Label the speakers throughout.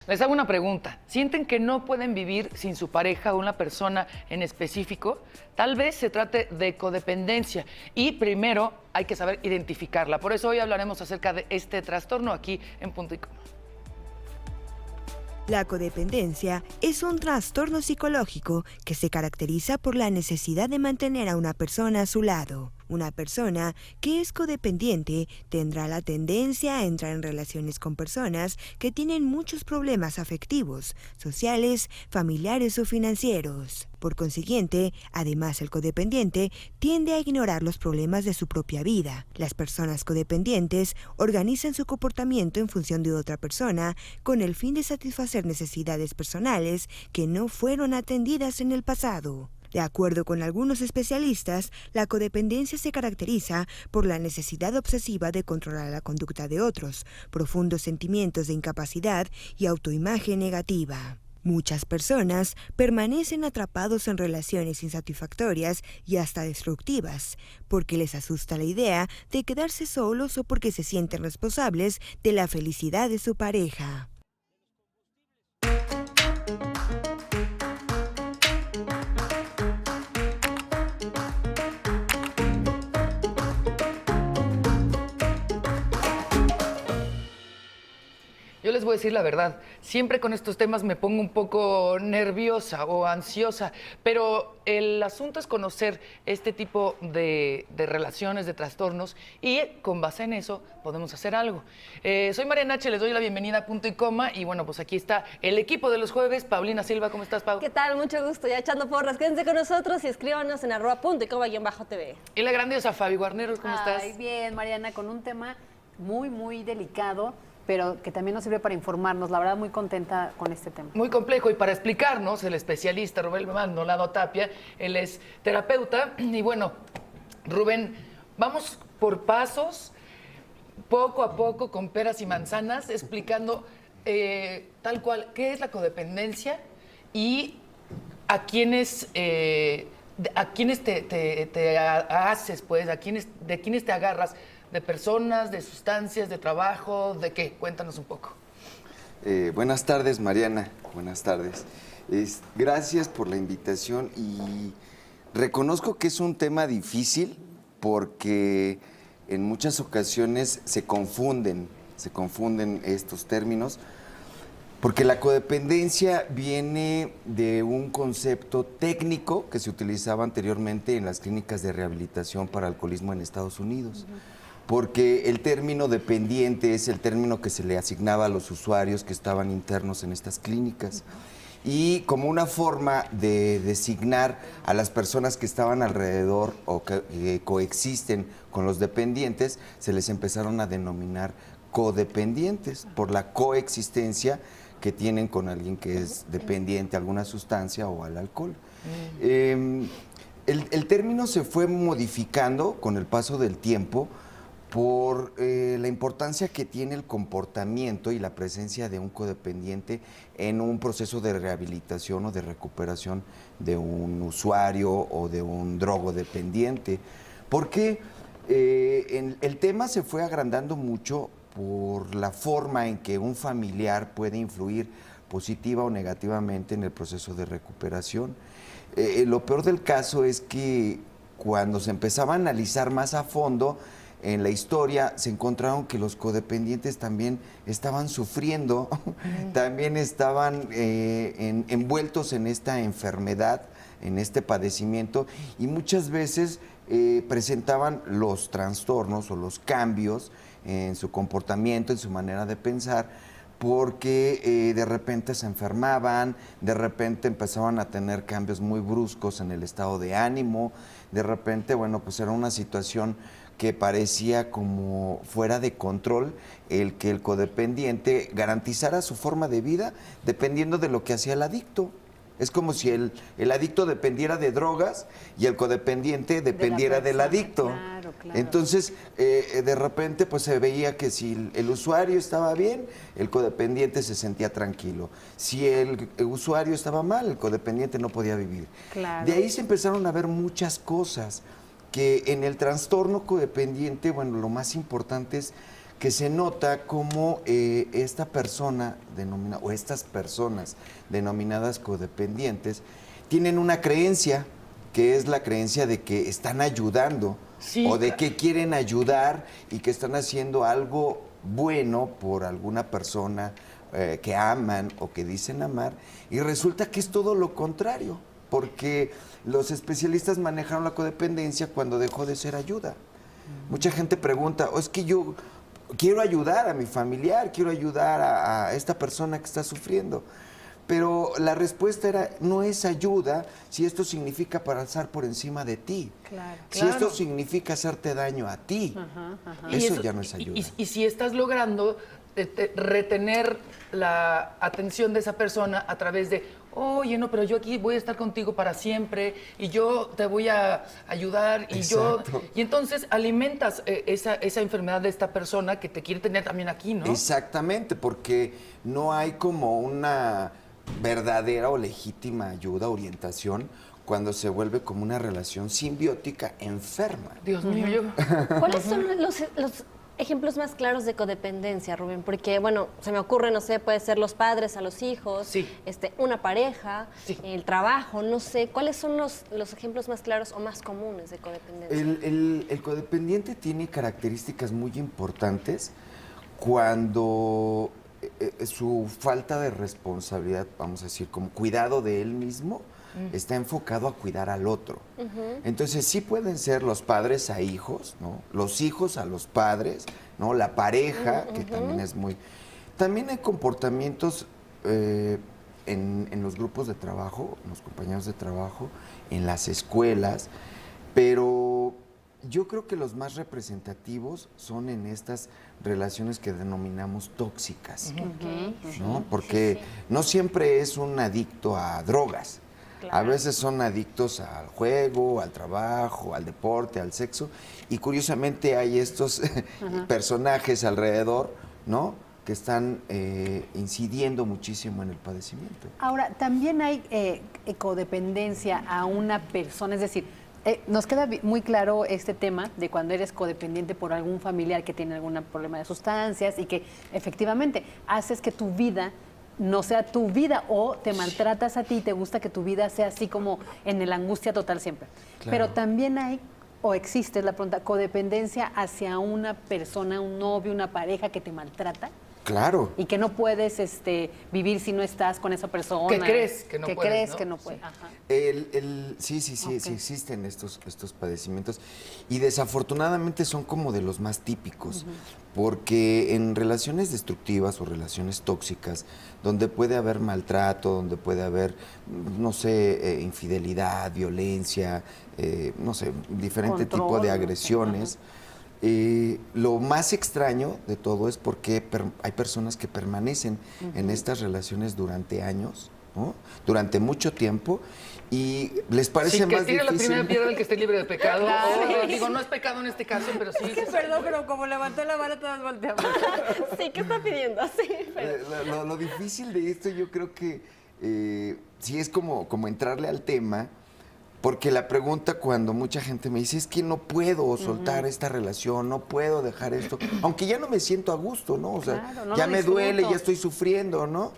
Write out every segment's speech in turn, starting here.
Speaker 1: Les hago una pregunta. ¿Sienten que no pueden vivir sin su pareja o una persona en específico? Tal vez se trate de codependencia y primero hay que saber identificarla. Por eso hoy hablaremos acerca de este trastorno aquí en Punto y Coma.
Speaker 2: La codependencia es un trastorno psicológico que se caracteriza por la necesidad de mantener a una persona a su lado. Una persona que es codependiente tendrá la tendencia a entrar en relaciones con personas que tienen muchos problemas afectivos, sociales, familiares o financieros. Por consiguiente, además el codependiente tiende a ignorar los problemas de su propia vida. Las personas codependientes organizan su comportamiento en función de otra persona con el fin de satisfacer necesidades personales que no fueron atendidas en el pasado. De acuerdo con algunos especialistas, la codependencia se caracteriza por la necesidad obsesiva de controlar la conducta de otros, profundos sentimientos de incapacidad y autoimagen negativa. Muchas personas permanecen atrapados en relaciones insatisfactorias y hasta destructivas, porque les asusta la idea de quedarse solos o porque se sienten responsables de la felicidad de su pareja.
Speaker 1: Yo les voy a decir la verdad, siempre con estos temas me pongo un poco nerviosa o ansiosa, pero el asunto es conocer este tipo de relaciones, de trastornos, y con base en eso podemos hacer algo. Soy Mariana H., les doy la bienvenida a Punto y Coma, y bueno, pues aquí está el equipo de los jueves. Paulina Silva, ¿cómo estás, Pau?
Speaker 3: ¿Qué tal? Mucho gusto, ya echando porras. Quédense con nosotros y escríbanos en @puntoycoma_tv.
Speaker 1: Y la grandiosa Fabi Guarneros, ¿cómo estás?
Speaker 4: Bien, Mariana, con un tema muy delicado, pero que también nos sirve para informarnos. La verdad, muy contenta con este tema.
Speaker 1: Muy complejo, y para explicarnos, el especialista Rubén Maldonado Tapia, él es terapeuta. Y bueno, Rubén, vamos por pasos, poco a poco, con peras y manzanas, explicando tal cual qué es la codependencia y a quiénes te haces, pues, de quiénes te agarras. ¿De personas, de sustancias, de trabajo, de qué? Cuéntanos un poco.
Speaker 5: Buenas tardes, Mariana. Buenas tardes. Gracias por la invitación y reconozco que es un tema difícil porque en muchas ocasiones se confunden estos términos, porque la codependencia viene de un concepto técnico que se utilizaba anteriormente en las clínicas de rehabilitación para alcoholismo en Estados Unidos. Porque el término dependiente es el término que se le asignaba a los usuarios que estaban internos en estas clínicas. Y como una forma de designar a las personas que estaban alrededor o que coexisten con los dependientes, se les empezaron a denominar codependientes por la coexistencia que tienen con alguien que es dependiente a alguna sustancia o al alcohol. El término se fue modificando con el paso del tiempo por la importancia que tiene el comportamiento y la presencia de un codependiente en un proceso de rehabilitación o de recuperación de un usuario o de un drogodependiente. Porque el tema se fue agrandando mucho por la forma en que un familiar puede influir positiva o negativamente en el proceso de recuperación. Lo peor del caso es que cuando se empezaba a analizar más a fondo en la historia, se encontraron que los codependientes también estaban sufriendo, también estaban envueltos en esta enfermedad, en este padecimiento, y muchas veces presentaban los trastornos o los cambios en su comportamiento, en su manera de pensar, porque de repente se enfermaban, de repente empezaban a tener cambios muy bruscos en el estado de ánimo, de repente, bueno, pues era una situación que parecía como fuera de control el que el codependiente garantizara su forma de vida dependiendo de lo que hacía el adicto. Es como si el adicto dependiera de drogas y el codependiente dependiera del adicto.
Speaker 4: Claro.
Speaker 5: Entonces, de repente, pues se veía que si el usuario estaba bien, el codependiente se sentía tranquilo. Si el usuario estaba mal, el codependiente no podía vivir.
Speaker 4: Claro.
Speaker 5: De ahí se empezaron a ver muchas cosas que en el trastorno codependiente, bueno, lo más importante es que se nota como esta persona denominada, o estas personas denominadas codependientes, tienen una creencia, que es la creencia de que están ayudando,
Speaker 1: Sí,
Speaker 5: o de
Speaker 1: claro.
Speaker 5: que quieren ayudar y que están haciendo algo bueno por alguna persona que aman o que dicen amar, y resulta que es todo lo contrario, porque los especialistas manejaron la codependencia cuando dejó de ser ayuda. Mucha gente pregunta, es que yo quiero ayudar a mi familiar, quiero ayudar a esta persona que está sufriendo. Pero la respuesta era, no es ayuda si esto significa pasar por encima de ti.
Speaker 4: Claro.
Speaker 5: Si
Speaker 1: Claro.
Speaker 5: esto significa hacerte daño a ti.
Speaker 1: Y
Speaker 5: Eso ya no es ayuda.
Speaker 1: Y si estás logrando retener la atención de esa persona a través de, oye, no, pero yo aquí voy a estar contigo para siempre y yo te voy a ayudar
Speaker 5: Exacto.
Speaker 1: y entonces alimentas esa enfermedad de esta persona que te quiere tener también aquí, ¿no?
Speaker 5: Exactamente, porque no hay como una verdadera o legítima ayuda, orientación, cuando se vuelve como una relación simbiótica enferma.
Speaker 1: Dios mío, yo...
Speaker 3: ¿Cuáles son los ejemplos más claros de codependencia, Rubén? Porque, bueno, se me ocurre, no sé, puede ser los padres a los hijos,
Speaker 1: Sí.
Speaker 3: Una pareja,
Speaker 1: Sí.
Speaker 3: el trabajo, no sé. ¿Cuáles son los ejemplos más claros o más comunes de codependencia?
Speaker 5: El codependiente tiene características muy importantes cuando su falta de responsabilidad, vamos a decir, como cuidado de él mismo, está enfocado a cuidar al otro. Entonces sí pueden ser los padres a hijos, ¿no? Los hijos a los padres, ¿no? La pareja, que también es muy... También hay comportamientos en los grupos de trabajo, en los compañeros de trabajo, en las escuelas, pero yo creo que los más representativos son en estas relaciones que denominamos tóxicas, ¿no? Porque no siempre es un adicto a drogas. A veces son adictos al juego, al trabajo, al deporte, al sexo, y curiosamente hay estos personajes alrededor, ¿no?, que están incidiendo muchísimo en el padecimiento.
Speaker 4: Ahora, también hay codependencia a una persona, es decir, nos queda muy claro este tema de cuando eres codependiente por algún familiar que tiene algún problema de sustancias y que efectivamente haces que tu vida no sea tu vida o te maltratas a ti y te gusta que tu vida sea así como en la angustia total siempre.
Speaker 5: Claro.
Speaker 4: Pero también hay, o existe, es la pregunta, codependencia hacia una persona, un novio, una pareja que te maltrata
Speaker 5: Claro.
Speaker 4: y que no puedes vivir si no estás con esa persona.
Speaker 1: Que crees que no
Speaker 4: que
Speaker 1: puedes,
Speaker 4: crees
Speaker 1: ¿no?
Speaker 4: que no puedes. Ajá.
Speaker 5: Sí
Speaker 4: Ok.
Speaker 5: existen estos padecimientos y desafortunadamente son como de los más típicos, porque en relaciones destructivas o relaciones tóxicas, donde puede haber maltrato, donde puede haber, no sé, infidelidad, violencia, no sé, diferente
Speaker 4: Control,
Speaker 5: tipo de
Speaker 4: no sé.
Speaker 5: agresiones. Lo más extraño de todo es porque hay personas que permanecen en estas relaciones durante años, ¿no? Durante mucho tiempo, y les parece
Speaker 1: Sí, que
Speaker 5: más
Speaker 1: tire la
Speaker 5: difícil.
Speaker 1: primera piedra el que esté libre de pecado.
Speaker 4: Claro.
Speaker 1: O, digo, no es pecado en este caso, pero sí.
Speaker 4: Perdón, pero como levantó la mano, todas volteamos.
Speaker 3: Sí, ¿qué está pidiendo? Sí, pero...
Speaker 5: Lo difícil de esto yo creo que sí es como entrarle al tema, porque la pregunta cuando mucha gente me dice es que no puedo soltar esta relación, no puedo dejar esto, aunque ya no me siento a gusto, ¿no? O sea,
Speaker 4: Claro, no
Speaker 5: ya
Speaker 4: lo
Speaker 5: me duele,
Speaker 4: disfruto.
Speaker 5: ya estoy sufriendo, ¿no?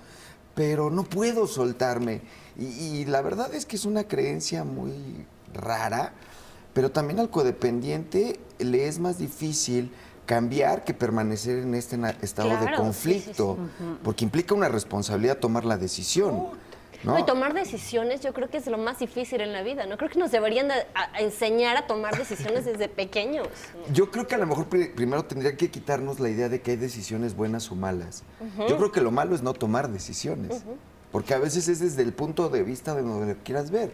Speaker 5: Pero no puedo soltarme. Y la verdad es que es una creencia muy rara, pero también al codependiente le es más difícil cambiar que permanecer en este estado de
Speaker 3: Claro,
Speaker 5: conflicto, porque implica una responsabilidad tomar la decisión. ¿No?
Speaker 3: No, y tomar decisiones yo creo que es lo más difícil en la vida, ¿no? Creo que nos deberían a enseñar a tomar decisiones desde pequeños.
Speaker 5: Yo creo que a lo mejor primero tendría que quitarnos la idea de que hay decisiones buenas o malas. Yo creo que lo malo es no tomar decisiones, porque a veces es desde el punto de vista de donde lo quieras ver.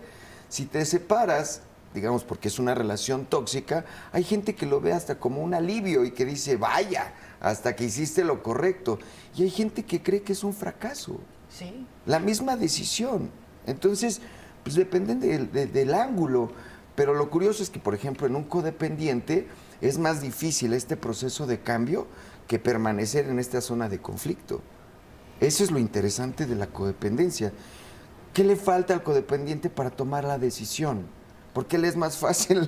Speaker 5: Si te separas, digamos, porque es una relación tóxica, hay gente que lo ve hasta como un alivio y que dice, vaya, hasta que hiciste lo correcto. Y hay gente que cree que es un fracaso.
Speaker 1: Sí.
Speaker 5: La misma decisión. Entonces, pues dependen del ángulo. Pero lo curioso es que, por ejemplo, en un codependiente es más difícil este proceso de cambio que permanecer en esta zona de conflicto. Eso es lo interesante de la codependencia. ¿Qué le falta al codependiente para tomar la decisión? Porque le es más fácil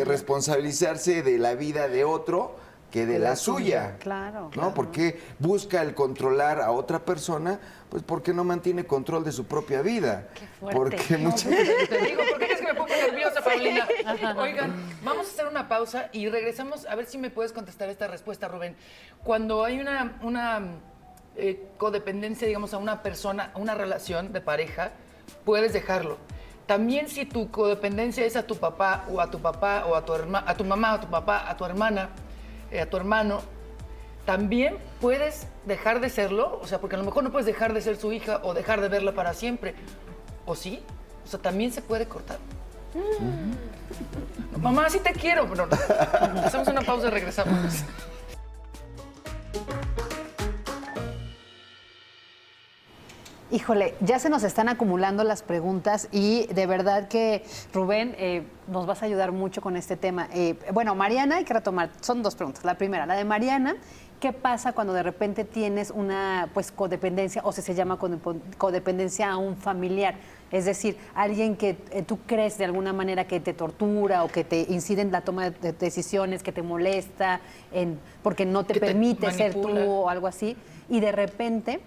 Speaker 5: responsabilizarse de la vida de otro que de la suya.
Speaker 4: Claro.
Speaker 5: ¿No?
Speaker 4: claro.
Speaker 5: ¿Por qué busca el controlar a otra persona? Pues porque no mantiene control de su propia vida.
Speaker 3: Qué fuerte.
Speaker 5: Porque muchas
Speaker 1: Te digo, ¿por qué es que me pongo nerviosa, Paulina? Oigan, vamos a hacer una pausa y regresamos a ver si me puedes contestar esta respuesta, Rubén. Cuando hay una codependencia, digamos, a una persona, a una relación de pareja, puedes dejarlo. También si tu codependencia es a tu papá o a tu mamá o a tu papá, a tu hermana, a tu hermano, también puedes dejar de serlo, o sea, porque a lo mejor no puedes dejar de ser su hija o dejar de verla para siempre. ¿O sí? O sea, también se puede cortar. Mamá, sí te quiero, pero no. Hacemos una pausa y regresamos.
Speaker 4: Híjole, ya se nos están acumulando las preguntas y de verdad que, Rubén, nos vas a ayudar mucho con este tema. Bueno, Mariana, hay que retomar, son dos preguntas. La primera, la de Mariana, ¿qué pasa cuando de repente tienes una codependencia o se llama codependencia a un familiar? Es decir, alguien que tú crees de alguna manera que te tortura o que te incide en la toma de decisiones, que te molesta, porque no te
Speaker 1: Que te
Speaker 4: permite ser tú
Speaker 1: manipula.
Speaker 4: o algo así, y de repente...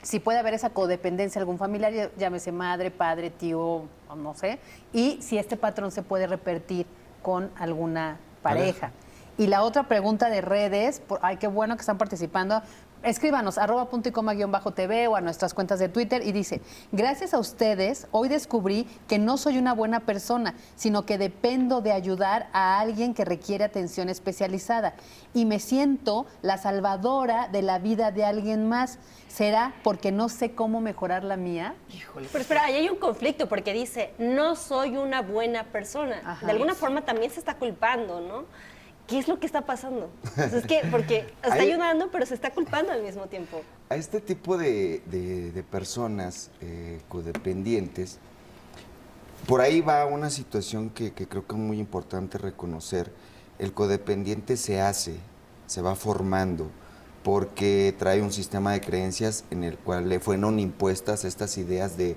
Speaker 4: Si puede haber esa codependencia algún familiar, llámese madre, padre, tío, no sé, y si este patrón se puede repetir con alguna pareja. Y la otra pregunta de redes, ay, qué bueno que están participando. Escríbanos, @puntoycoma_tv o a nuestras cuentas de Twitter y dice, gracias a ustedes, hoy descubrí que no soy una buena persona, sino que dependo de ayudar a alguien que requiere atención especializada y me siento la salvadora de la vida de alguien más. ¿Será porque no sé cómo mejorar la mía?
Speaker 1: Híjole.
Speaker 3: Pero espera, ahí hay un conflicto porque dice, no soy una buena persona.
Speaker 4: Ajá.
Speaker 3: De alguna forma también se está culpando, ¿no? ¿Qué es lo que está pasando? Pues es que, porque está
Speaker 5: Ahí-
Speaker 3: ayudando, pero se está culpando al mismo tiempo.
Speaker 5: A este tipo de personas codependientes, por ahí va una situación que creo que es muy importante reconocer. El codependiente se va formando, porque trae un sistema de creencias en el cual le fueron impuestas estas ideas de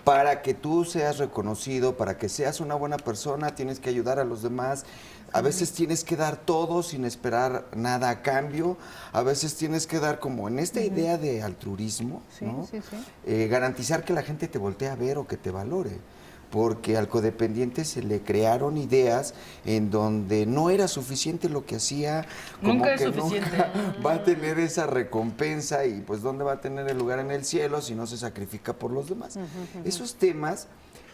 Speaker 5: para que tú seas reconocido, para que seas una buena persona, tienes que ayudar a los demás. A veces tienes que dar todo sin esperar nada a cambio. A veces tienes que dar como en esta idea de altruismo,
Speaker 4: Sí,
Speaker 5: ¿no?
Speaker 4: sí, sí.
Speaker 5: Garantizar que la gente te voltee a ver o que te valore. Porque al codependiente se le crearon ideas en donde no era suficiente lo que hacía, como
Speaker 1: Nunca es
Speaker 5: que
Speaker 1: suficiente.
Speaker 5: nunca va a tener esa recompensa y pues dónde va a tener el lugar en el cielo si no se sacrifica por los demás. Esos temas,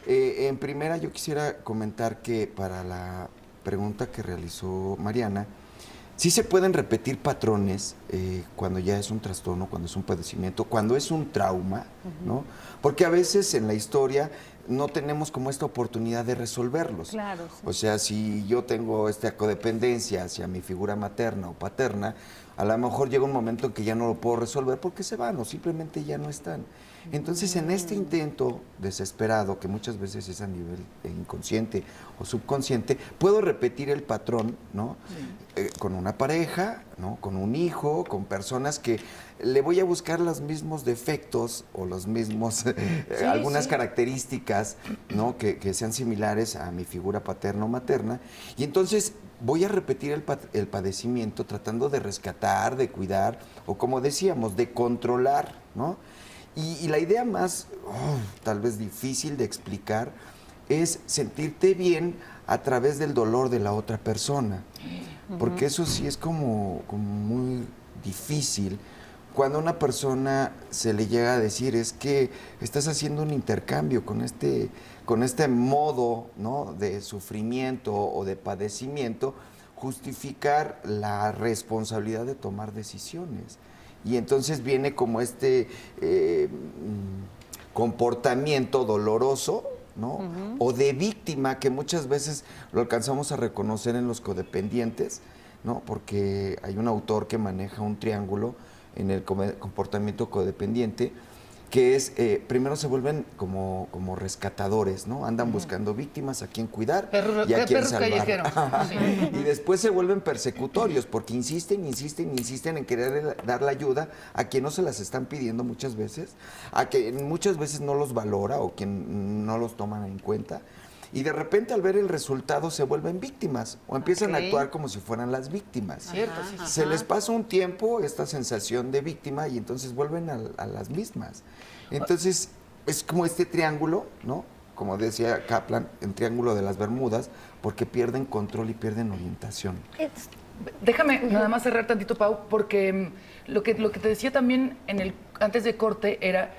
Speaker 5: en primera yo quisiera comentar que para la pregunta que realizó Mariana, sí se pueden repetir patrones cuando ya es un trastorno, cuando es un padecimiento, cuando es un trauma, ¿no? Porque a veces en la historia no tenemos como esta oportunidad de resolverlos.
Speaker 4: Claro, sí.
Speaker 5: O sea, si yo tengo esta codependencia hacia mi figura materna o paterna, a lo mejor llega un momento en que ya no lo puedo resolver porque se van o simplemente ya no están. Entonces, en este intento desesperado, que muchas veces es a nivel inconsciente o subconsciente, puedo repetir el patrón, ¿no? Con una pareja, ¿no? Con un hijo, con personas que le voy a buscar los mismos defectos o los mismos, algunas características, ¿no? Que sean similares a mi figura paterna o materna. Y entonces voy a repetir el padecimiento tratando de rescatar, de cuidar, o como decíamos, de controlar, ¿no? Y la idea más, tal vez difícil de explicar, es sentirte bien a través del dolor de la otra persona. Porque eso sí es como muy difícil. Cuando a una persona se le llega a decir, es que estás haciendo un intercambio con este modo, ¿no? De sufrimiento o de padecimiento, justificar la responsabilidad de tomar decisiones. Y entonces viene como este comportamiento doloroso, ¿no? O de víctima, que muchas veces lo alcanzamos a reconocer en los codependientes, ¿no? Porque hay un autor que maneja un triángulo en el comportamiento codependiente, que es, primero se vuelven como rescatadores, ¿no? Andan buscando víctimas a quien cuidar y a quien
Speaker 1: perros
Speaker 5: salvar.
Speaker 1: callejeros. Sí.
Speaker 5: Y después se vuelven persecutorios porque insisten en querer dar la ayuda a quien no se las están pidiendo muchas veces, a quien muchas veces no los valora o quien no los toman en cuenta. Y de repente al ver el resultado se vuelven víctimas o empiezan
Speaker 1: Ok.
Speaker 5: a actuar como si fueran las víctimas.
Speaker 1: Cierto, sí, sí.
Speaker 5: Se les pasa un tiempo esta sensación de víctima y entonces vuelven a las mismas. Entonces es como este triángulo, ¿no? Como decía Kaplan, el triángulo de las Bermudas, porque pierden control y pierden orientación.
Speaker 1: Déjame nada más cerrar tantito, Pau, porque lo que te decía también antes de corte era,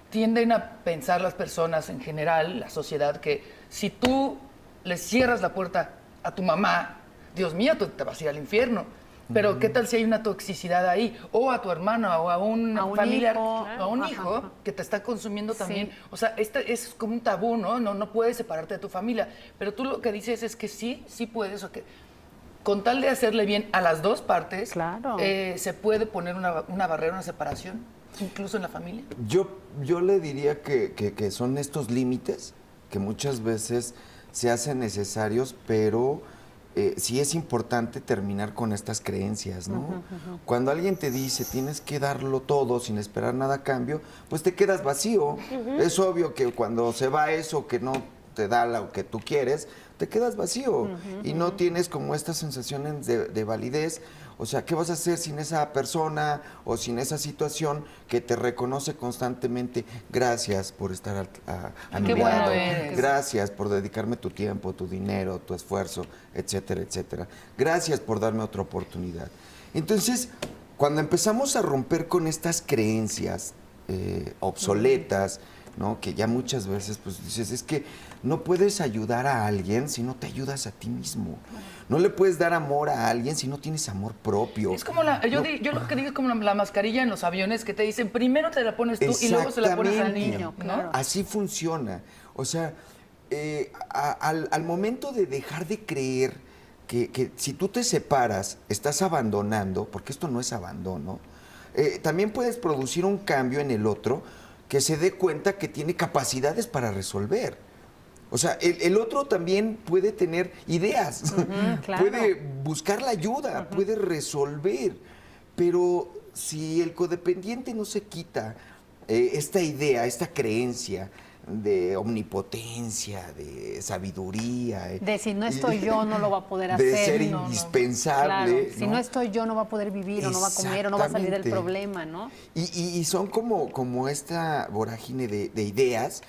Speaker 1: tienden a pensar las personas en general, la sociedad, que si tú le cierras la puerta a tu mamá, Dios mío, tú te vas a ir al infierno. Pero ¿qué tal si hay una toxicidad ahí? O a tu hermana, o a un familiar,
Speaker 4: hijo.
Speaker 1: o a un
Speaker 4: Ajá,
Speaker 1: hijo
Speaker 4: ajá.
Speaker 1: que te está consumiendo también.
Speaker 4: Sí.
Speaker 1: O sea, es como un tabú, ¿no? No puedes separarte de tu familia. Pero tú lo que dices es que sí puedes, o que con tal de hacerle bien a las dos partes,
Speaker 4: Claro.
Speaker 1: se puede poner una barrera, una separación, incluso en la familia.
Speaker 5: Yo le diría que son estos límites que muchas veces se hacen necesarios, pero sí es importante terminar con estas creencias, ¿no? Cuando alguien te dice tienes que darlo todo sin esperar nada a cambio, pues te quedas vacío. Es obvio que cuando se va eso que no te da lo que tú quieres, te quedas vacío y no tienes como estas sensaciones de validez. O sea, ¿qué vas a hacer sin esa persona o sin esa situación que te reconoce constantemente? Gracias por estar a mi
Speaker 1: Qué bueno
Speaker 5: lado.
Speaker 1: eres.
Speaker 5: Gracias por dedicarme tu tiempo, tu dinero, tu esfuerzo, etcétera, etcétera. Gracias por darme otra oportunidad. Entonces, cuando empezamos a romper con estas creencias obsoletas, ¿no? Que ya muchas veces pues dices, es que no puedes ayudar a alguien si no te ayudas a ti mismo. No le puedes dar amor a alguien si no tienes amor propio.
Speaker 1: Es como yo lo que digo es como la mascarilla en los aviones que te dicen, primero te la pones tú y luego se la pones al
Speaker 5: Exactamente.
Speaker 1: niño, ¿no?
Speaker 4: Claro.
Speaker 5: Así funciona. O sea, al momento de dejar de creer que si tú te separas, estás abandonando, porque esto no es abandono, también puedes producir un cambio en el otro que se dé cuenta que tiene capacidades para resolver. O sea, el otro también puede tener ideas,
Speaker 4: claro.
Speaker 5: puede buscar la ayuda, puede resolver, pero si el codependiente no se quita esta idea, esta creencia de omnipotencia, de sabiduría,
Speaker 4: De si no estoy yo, no lo va a poder
Speaker 5: de
Speaker 4: hacer.
Speaker 5: ser
Speaker 4: No, no.
Speaker 5: indispensable.
Speaker 4: Claro. Si no estoy yo, no va a poder vivir, o no va a comer, o no va a salir del
Speaker 5: Exactamente.
Speaker 4: problema, ¿no?
Speaker 5: Y son como esta vorágine de ideas,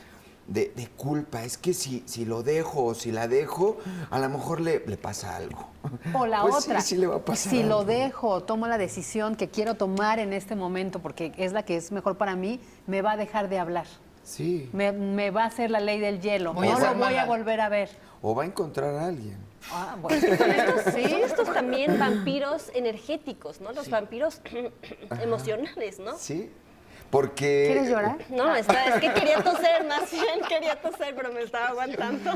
Speaker 5: de culpa. Es que si lo dejo o si la dejo, a lo mejor le pasa algo.
Speaker 4: O la
Speaker 5: Pues
Speaker 4: otra,
Speaker 5: sí le va a pasar
Speaker 4: si
Speaker 5: algo.
Speaker 4: lo dejo, tomo la decisión que quiero tomar en este momento, porque es la que es mejor para mí, me va a dejar de hablar.
Speaker 5: Sí.
Speaker 4: Me va a hacer la ley del hielo.
Speaker 1: Voy a
Speaker 4: no
Speaker 1: ser
Speaker 4: lo voy
Speaker 1: mala.
Speaker 4: a volver a ver.
Speaker 5: O va a encontrar a alguien.
Speaker 4: Ah, bueno.
Speaker 3: Son estos también vampiros energéticos, ¿no? Los vampiros emocionales, ¿no?
Speaker 5: Sí. Porque...
Speaker 4: ¿Quieres llorar?
Speaker 3: No, es que quería toser, más bien quería toser, pero me estaba aguantando.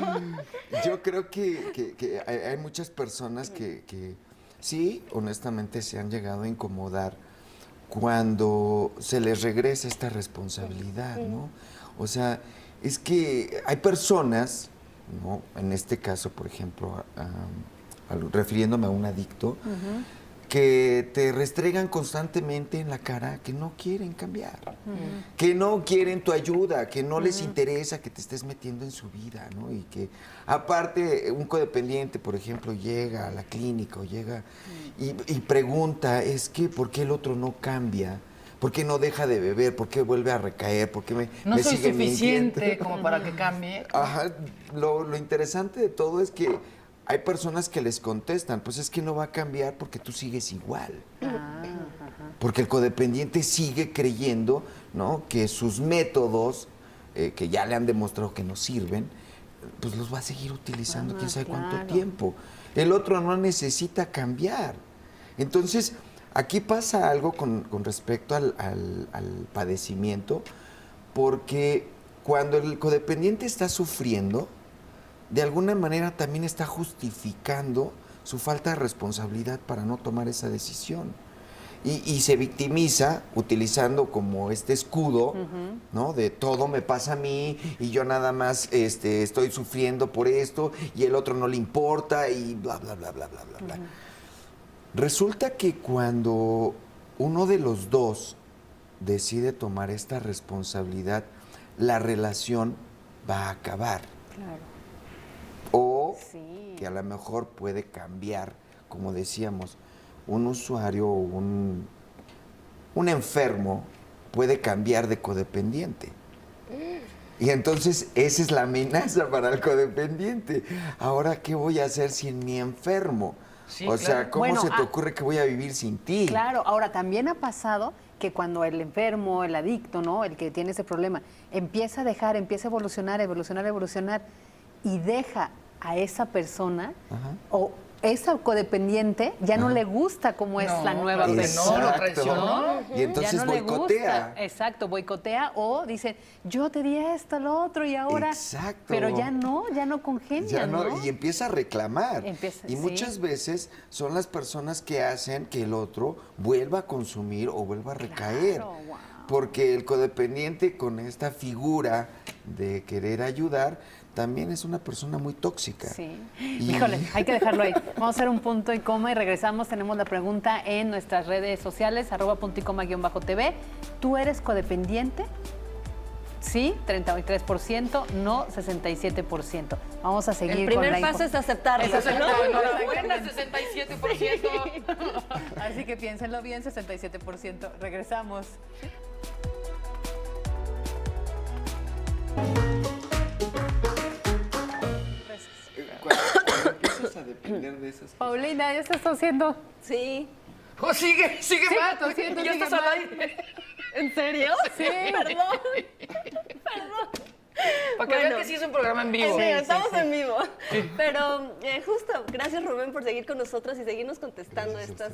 Speaker 5: Yo creo que hay muchas personas que sí, honestamente, se han llegado a incomodar cuando se les regresa esta responsabilidad, ¿no? O sea, es que hay personas, ¿no? En este caso, por ejemplo, refiriéndome a un adicto, que te restregan constantemente en la cara que no quieren cambiar, que no quieren tu ayuda, que no les interesa que te estés metiendo en su vida, ¿no? Y que aparte un codependiente, por ejemplo, llega a la clínica o llega y pregunta, es que ¿por qué el otro no cambia? ¿Por qué no deja de beber? ¿Por qué vuelve a recaer? ¿Por qué
Speaker 1: No
Speaker 5: me
Speaker 1: soy
Speaker 5: sigue
Speaker 1: suficiente
Speaker 5: mintiendo?
Speaker 1: como para que cambie.
Speaker 5: Ajá, lo interesante de todo es que hay personas que les contestan, pues es que no va a cambiar porque tú sigues igual. Porque el codependiente sigue creyendo, ¿no? Que sus métodos, que ya le han demostrado que no sirven, pues los va a seguir utilizando quién sabe cuánto
Speaker 4: claro.
Speaker 5: tiempo. El otro no necesita cambiar. Entonces, aquí pasa algo con respecto al padecimiento, porque cuando el codependiente está sufriendo, de alguna manera también está justificando su falta de responsabilidad para no tomar esa decisión. Y se victimiza utilizando como este escudo, ¿no? De todo me pasa a mí y yo nada más estoy sufriendo por esto y el otro no le importa y bla, bla, bla, bla, bla, bla, bla. Resulta que cuando uno de los dos decide tomar esta responsabilidad, la relación va a acabar.
Speaker 4: Claro. Sí.
Speaker 5: que a lo mejor puede cambiar, como decíamos, un usuario o un enfermo puede cambiar de codependiente. Y entonces esa es la amenaza para el codependiente. Ahora, ¿qué voy a hacer sin mi enfermo?
Speaker 1: Sí,
Speaker 5: o sea,
Speaker 1: claro.
Speaker 5: ¿cómo
Speaker 4: Bueno,
Speaker 5: se te ocurre que voy a vivir sin ti?
Speaker 4: Claro, ahora también ha pasado que cuando el enfermo, el adicto, ¿no? El que tiene ese problema, empieza a dejar, empieza a evolucionar y deja a esa persona o esa codependiente ya no le gusta cómo es la nueva
Speaker 1: claro que
Speaker 4: persona.
Speaker 1: no, lo traicionó.
Speaker 5: Y entonces
Speaker 4: ya no le
Speaker 5: boicotea.
Speaker 4: gusta. Exacto, boicotea o dice, yo te di esto, lo otro y ahora.
Speaker 5: Exacto.
Speaker 4: Pero ya no congenian,
Speaker 5: Ya
Speaker 4: ¿no?
Speaker 5: y empieza a reclamar.
Speaker 4: Empieza,
Speaker 5: y
Speaker 4: sí.
Speaker 5: muchas veces son las personas que hacen que el otro vuelva a consumir o vuelva a recaer.
Speaker 4: Claro, wow.
Speaker 5: Porque el codependiente con esta figura de querer ayudar también es una persona muy tóxica.
Speaker 4: Sí.
Speaker 5: Y-
Speaker 4: Híjole, hay que dejarlo ahí. Vamos a hacer un punto y coma y regresamos. Tenemos la pregunta en nuestras redes sociales, @punto y coma_TV. ¿Tú eres codependiente? Sí, 33%, no 67%. Vamos a seguir
Speaker 3: El
Speaker 4: con
Speaker 3: primer
Speaker 4: la info.
Speaker 3: paso es aceptarlo,
Speaker 4: Es aceptarlo.
Speaker 3: ¿no?
Speaker 1: Enhorabuena, 67%.
Speaker 4: Así que piénsenlo bien, 67%. Regresamos.
Speaker 5: Cuando empiezas a depender de esas
Speaker 4: Paulina, ya estás haciendo.
Speaker 3: Sí.
Speaker 1: Oh, sigue
Speaker 4: Sigue
Speaker 1: mal.
Speaker 4: tosiendo,
Speaker 1: Ya
Speaker 4: sigue
Speaker 1: estás al
Speaker 4: mal.
Speaker 1: aire.
Speaker 3: ¿En serio?
Speaker 4: Sí.
Speaker 3: Perdón.
Speaker 1: Para que vean que sí es un programa en vivo.
Speaker 3: Sí, estamos en vivo. Pero justo, gracias Rubén por seguir con nosotros y seguirnos contestando estas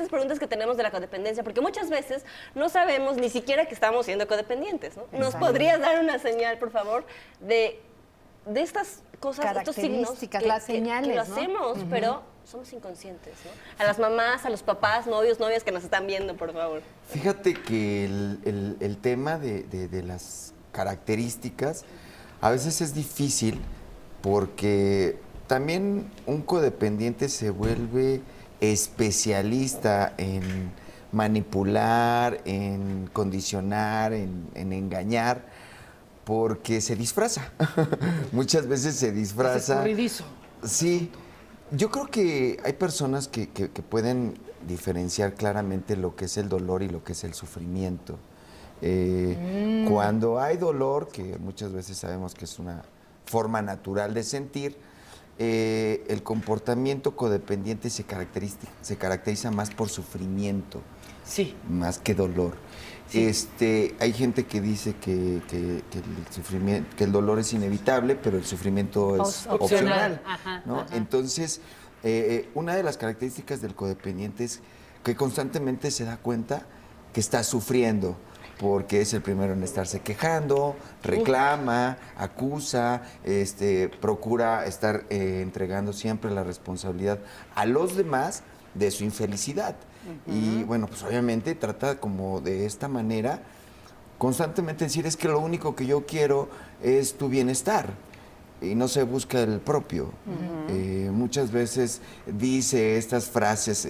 Speaker 3: preguntas que tenemos de la codependencia, porque muchas veces no sabemos ni siquiera que estamos siendo codependientes, ¿no? ¿Nos podrías dar una señal, por favor, de estas cosas, estos signos
Speaker 4: Características, las señales,
Speaker 3: que lo
Speaker 4: ¿no?
Speaker 3: hacemos, pero somos inconscientes, ¿no? A las mamás, a los papás, novios, novias que nos están viendo, por favor.
Speaker 5: Fíjate que el tema de las características a veces es difícil porque también un codependiente se vuelve especialista en manipular, en condicionar, en engañar, porque se disfraza. Muchas veces se
Speaker 1: Es
Speaker 5: disfraza.
Speaker 1: escurridizo.
Speaker 5: Sí, yo creo que hay personas que pueden diferenciar claramente lo que es el dolor y lo que es el sufrimiento. Cuando hay dolor, que muchas veces sabemos que es una forma natural de sentir, el comportamiento codependiente se caracteriza más por sufrimiento,
Speaker 1: Sí.
Speaker 5: más que dolor. Hay gente que dice que el dolor es inevitable, pero el sufrimiento es opcional.
Speaker 4: Ajá,
Speaker 5: ¿no?
Speaker 4: ajá.
Speaker 5: Entonces, una de las características del codependiente es que constantemente se da cuenta que está sufriendo, porque es el primero en estarse quejando, reclama, acusa, procura estar entregando siempre la responsabilidad a los demás de su infelicidad. Y bueno, pues obviamente trata como de esta manera constantemente decir, es que lo único que yo quiero es tu bienestar y no se busca el propio. Muchas veces dice estas frases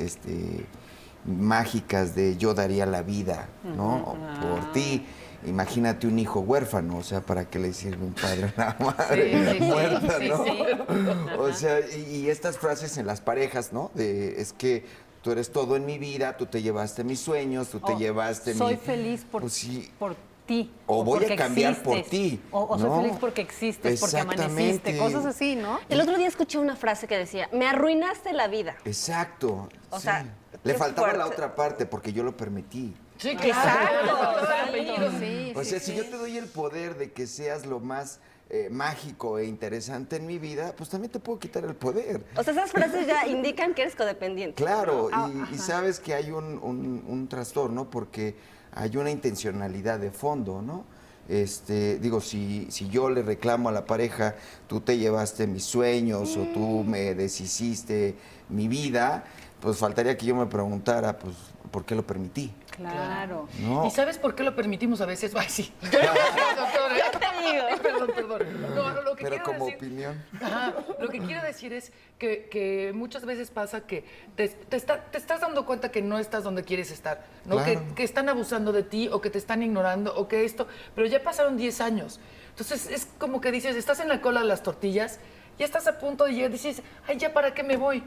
Speaker 5: mágicas de yo daría la vida, ¿no? Por ti. Imagínate un hijo huérfano, o sea, ¿para qué le sirve un padre a una madre muerta,
Speaker 4: sí,
Speaker 5: no?
Speaker 4: sí.
Speaker 5: O sea, y estas frases en las parejas, ¿no? Es que tú eres todo en mi vida, tú te llevaste mis sueños, tú te llevaste
Speaker 4: soy feliz por,
Speaker 5: Pues sí.
Speaker 4: por ti.
Speaker 5: O voy
Speaker 4: porque
Speaker 5: a cambiar
Speaker 4: existes.
Speaker 5: por ti,
Speaker 4: O soy
Speaker 5: ¿no?
Speaker 4: feliz porque existes, porque amaneciste.
Speaker 5: Exactamente.
Speaker 4: Cosas así, ¿no?
Speaker 3: El otro día escuché una frase que decía, me arruinaste la vida.
Speaker 5: Exacto.
Speaker 3: O
Speaker 5: sí.
Speaker 3: sea,
Speaker 5: Le
Speaker 3: qué
Speaker 5: faltaba la
Speaker 3: fuerte.
Speaker 5: otra parte porque yo lo permití.
Speaker 1: Sí,
Speaker 4: Sí,
Speaker 5: O sea,
Speaker 4: sí,
Speaker 5: si yo te doy el poder de que seas lo más mágico e interesante en mi vida, pues también te puedo quitar el poder.
Speaker 3: O sea, esas frases ya indican que eres codependiente.
Speaker 5: Claro, y sabes que hay un trastorno porque hay una intencionalidad de fondo, ¿no? Digo, si yo le reclamo a la pareja, tú te llevaste mis sueños o tú me deshiciste mi vida, pues faltaría que yo me preguntara, pues, ¿por qué lo permití?
Speaker 4: Claro.
Speaker 5: ¿No?
Speaker 1: ¿Y sabes por qué lo permitimos a veces? Ay, sí.
Speaker 3: Yo te digo.
Speaker 1: Perdón. No, lo que
Speaker 5: Pero
Speaker 1: quiero
Speaker 5: como
Speaker 1: decir,
Speaker 5: opinión.
Speaker 1: Ajá, lo que quiero decir es que muchas veces pasa que te estás dando cuenta que no estás donde quieres estar, ¿no?
Speaker 5: Claro.
Speaker 1: Que están abusando de ti o que te están ignorando o que esto, pero ya pasaron 10 años. Entonces es como que dices, estás en la cola de las tortillas ya estás a punto de llegar, dices, ay, ¿ya para qué me voy?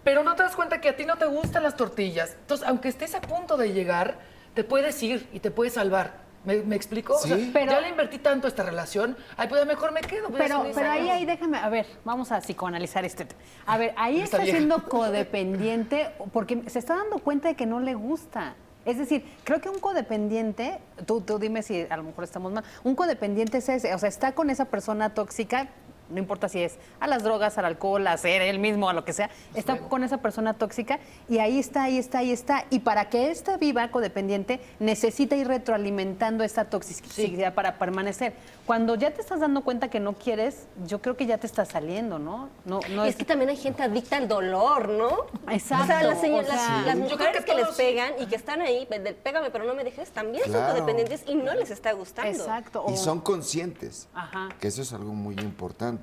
Speaker 1: Pero no te das cuenta que a ti no te gustan las tortillas. Entonces, aunque estés a punto de llegar, te puedes ir y te puedes salvar. ¿Me explico?
Speaker 5: Sí.
Speaker 1: O sea,
Speaker 4: Pero-
Speaker 1: ya le invertí tanto a esta relación, ay, pues mejor me quedo. Pues,
Speaker 4: Pero,
Speaker 1: ya son
Speaker 4: pero
Speaker 1: 10 años.
Speaker 4: ahí déjame, a ver, vamos a psicoanalizar este tema. A ver, ahí
Speaker 1: Está
Speaker 4: está
Speaker 1: vieja.
Speaker 4: siendo codependiente porque se está dando cuenta de que no le gusta. Es decir, creo que un codependiente, tú dime si a lo mejor estamos mal, un codependiente es ese, o sea, está con esa persona tóxica, no importa si es a las drogas, al alcohol, a ser él mismo, a lo que sea, está con esa persona tóxica y ahí está, ahí está, ahí está. Y para que ésta viva codependiente, necesita ir retroalimentando esta toxicidad para permanecer. Cuando ya te estás dando cuenta que no quieres, yo creo que ya te está saliendo, ¿no? No
Speaker 3: Y es que también hay gente adicta al dolor, ¿no?
Speaker 4: Exacto.
Speaker 3: O sea, las,
Speaker 4: o sea,
Speaker 3: las
Speaker 1: yo creo
Speaker 3: mujeres
Speaker 1: que
Speaker 3: que les
Speaker 1: todos-
Speaker 3: pegan y que están ahí, pégame pero no me dejes, también son
Speaker 5: Claro.
Speaker 3: codependientes y no les está gustando.
Speaker 4: exacto.
Speaker 5: Y
Speaker 4: o-
Speaker 5: son conscientes,
Speaker 4: Ajá.
Speaker 5: que eso es algo muy importante.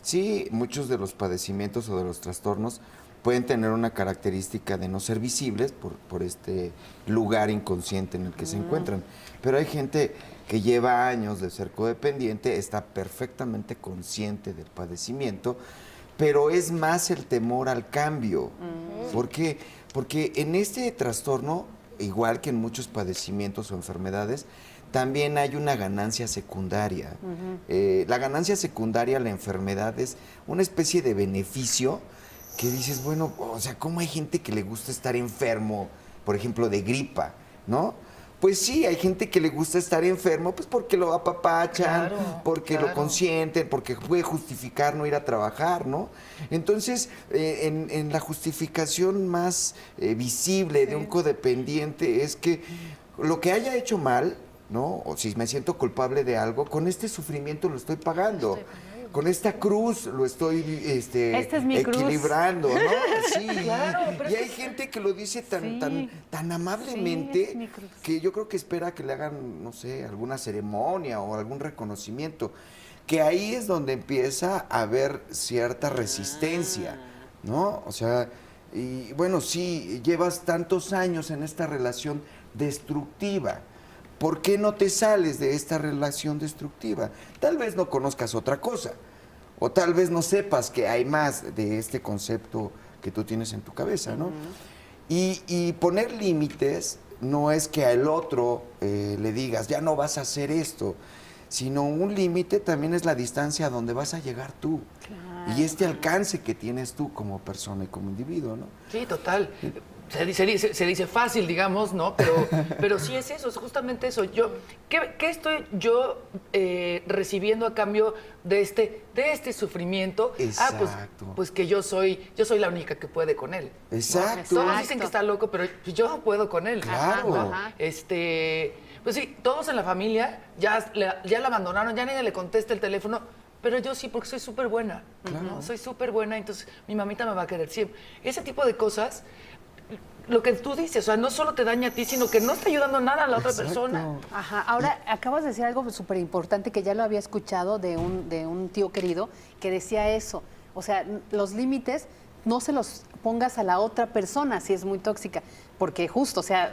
Speaker 5: Sí, muchos de los padecimientos o de los trastornos pueden tener una característica de no ser visibles por este lugar inconsciente en el que se encuentran. Pero hay gente que lleva años de ser codependiente, está perfectamente consciente del padecimiento, pero es más el temor al cambio. ¿Por qué? Porque en este trastorno, igual que en muchos padecimientos o enfermedades, también hay una ganancia secundaria. La ganancia secundaria a la enfermedad es una especie de beneficio que dices, bueno, o sea, ¿cómo hay gente que le gusta estar enfermo, por ejemplo, de gripa, ¿no? Pues sí, hay gente que le gusta estar enfermo, pues porque lo apapachan,
Speaker 1: Claro,
Speaker 5: porque lo
Speaker 1: claro.
Speaker 5: consienten, porque puede justificar no ir a trabajar, ¿no? Entonces, en la justificación más visible de un codependiente es que lo que haya hecho mal, ¿no? O si me siento culpable de algo, con este sufrimiento lo estoy pagando. Con esta cruz lo estoy
Speaker 4: Esta es mi cruz.
Speaker 5: equilibrando, ¿no? Sí.
Speaker 1: Claro, pero
Speaker 5: y
Speaker 1: es
Speaker 5: hay
Speaker 1: que-
Speaker 5: gente que lo dice tan,
Speaker 4: Sí.
Speaker 5: tan
Speaker 4: Sí,
Speaker 5: amablemente
Speaker 4: es mi cruz.
Speaker 5: que yo creo que espera que le hagan, no sé, alguna ceremonia o algún reconocimiento. Que ahí es donde empieza a haber cierta resistencia, ¿no? O sea, y bueno, sí, llevas tantos años en esta relación destructiva. ¿Por qué no te sales de esta relación destructiva? Tal vez no conozcas otra cosa, o tal vez no sepas que hay más de este concepto que tú tienes en tu cabeza, ¿no? Y poner límites no es que al otro le digas, ya no vas a hacer esto, sino un límite también es la distancia a donde vas a llegar tú. Y este alcance que tienes tú como persona y como individuo, ¿no?
Speaker 1: Sí, total. Se dice fácil, digamos, ¿no? Pero sí es eso, es justamente eso. ¿Qué estoy yo recibiendo a cambio de este sufrimiento?
Speaker 5: Exacto.
Speaker 1: Pues que yo soy la única que puede con él. ¿no?
Speaker 5: Exacto.
Speaker 1: Todos dicen que está loco, pero yo puedo con él.
Speaker 5: Claro.
Speaker 1: ¿no? Pues sí, todos en la familia ya la abandonaron, ya nadie le contesta el teléfono. Pero yo sí, porque soy súper buena. ¿no? Soy súper buena, entonces mi mamita me va a querer siempre. Ese tipo de cosas, lo que tú dices, o sea, no solo te daña a ti, sino que no está ayudando nada a la otra persona.
Speaker 4: Ajá, ahora acabas de decir algo súper importante que ya lo había escuchado de un tío querido que decía eso. O sea, los límites no se los pongas a la otra persona si es muy tóxica, porque justo, o sea,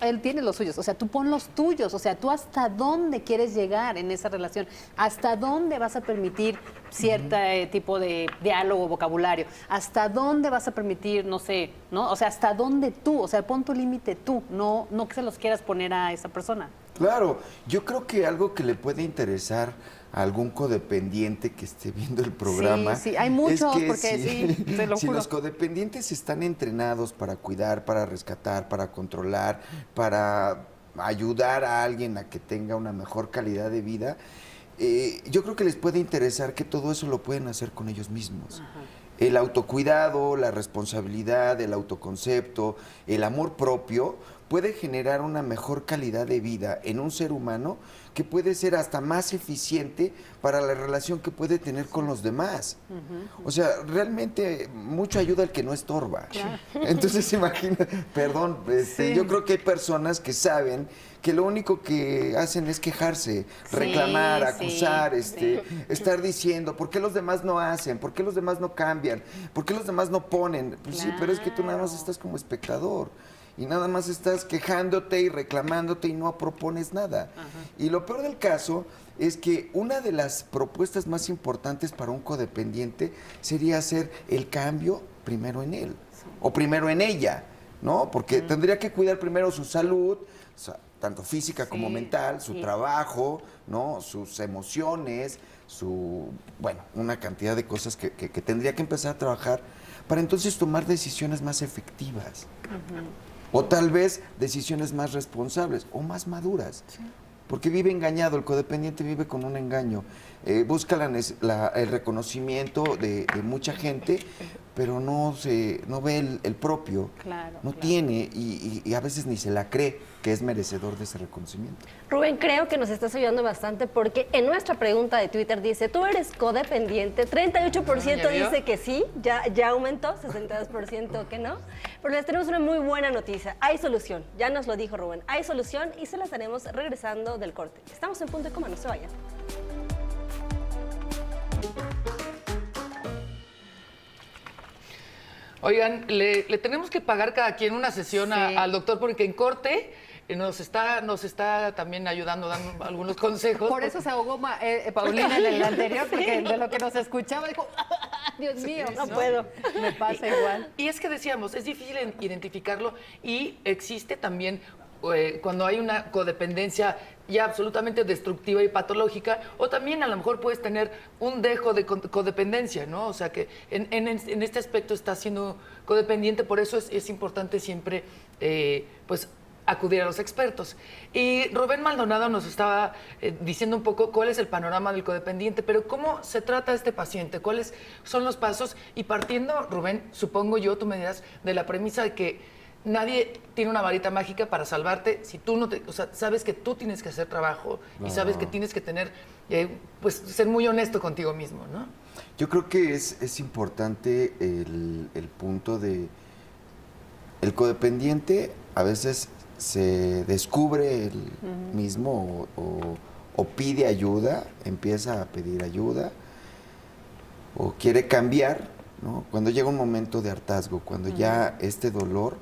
Speaker 4: él tiene los suyos, o sea, tú pon los tuyos, o sea, tú hasta dónde quieres llegar en esa relación, hasta dónde vas a permitir cierto tipo de diálogo, vocabulario, hasta dónde vas a permitir, no sé, ¿no? O sea, hasta dónde tú, o sea, pon tu límite tú, no que se los quieras poner a esa persona.
Speaker 5: Claro, yo creo que algo que le puede interesar a algún codependiente que esté viendo el programa.
Speaker 4: Sí, hay muchos,
Speaker 5: es que
Speaker 4: porque sí, te lo
Speaker 5: si
Speaker 4: juro.
Speaker 5: los codependientes están entrenados para cuidar, para rescatar, para controlar, para ayudar a alguien a que tenga una mejor calidad de vida, yo creo que les puede interesar que todo eso lo pueden hacer con ellos mismos. El autocuidado, la responsabilidad, el autoconcepto, el amor propio puede generar una mejor calidad de vida en un ser humano que puede ser hasta más eficiente para la relación que puede tener con los demás. O sea, realmente mucho ayuda el que no estorba. Entonces, imagina, perdón, yo creo que hay personas que saben que lo único que hacen es quejarse, reclamar,
Speaker 4: sí,
Speaker 5: acusar,
Speaker 4: sí.
Speaker 5: estar diciendo, ¿por qué los demás no hacen? ¿Por qué los demás no cambian? ¿Por qué los demás no ponen? Pues sí, pero es que tú nada más estás como espectador. y nada más estás quejándote y reclamándote y no propones nada. Y lo peor del caso es que una de las propuestas más importantes para un codependiente sería hacer el cambio primero en él o primero en ella, ¿no? Porque tendría que cuidar primero su salud, tanto física como mental, su trabajo, ¿no? Sus emociones, una cantidad de cosas que tendría que empezar a trabajar para entonces tomar decisiones más efectivas. O tal vez decisiones más responsables o más maduras. Porque vive engañado, el codependiente vive con un engaño. Busca el reconocimiento de mucha gente, pero no ve el propio. No tiene y a veces ni se la cree que es merecedor de ese reconocimiento.
Speaker 3: Rubén, creo que nos estás ayudando bastante porque en nuestra pregunta de Twitter dice, ¿tú eres codependiente? 38% dice que sí, ya aumentó, 62% que no. Pero les tenemos una muy buena noticia, hay solución, ya nos lo dijo Rubén, hay solución y se la estaremos regresando del corte. Estamos en Punto y Coma, no se vayan.
Speaker 1: Oigan, le tenemos que pagar cada quien una sesión al doctor porque en corte nos está también ayudando, dando algunos consejos.
Speaker 4: Por eso se ahogó Paulina en el anterior, porque de lo que nos escuchaba dijo, Dios mío, no puedo. Me pasa igual.
Speaker 1: Y es que decíamos, es difícil identificarlo y existe también cuando hay una codependencia ya absolutamente destructiva y patológica, o también a lo mejor puedes tener un dejo de codependencia, ¿no? O sea que en este aspecto estás siendo codependiente, por eso es importante siempre, pues, acudir a los expertos. Y Rubén Maldonado nos estaba diciendo un poco cuál es el panorama del codependiente, pero cómo se trata este paciente, cuáles son los pasos, y partiendo, Rubén, supongo yo, tú me dirás, de la premisa de que nadie tiene una varita mágica para salvarte si tú no o sea, sabes que tú tienes que hacer trabajo y sabes que tienes que tener, pues, ser muy honesto contigo mismo, ¿no?
Speaker 5: Yo creo que es importante el punto de el codependiente a veces se descubre él mismo o pide ayuda, empieza a pedir ayuda o quiere cambiar, ¿no? Cuando llega un momento de hartazgo, cuando ya este dolor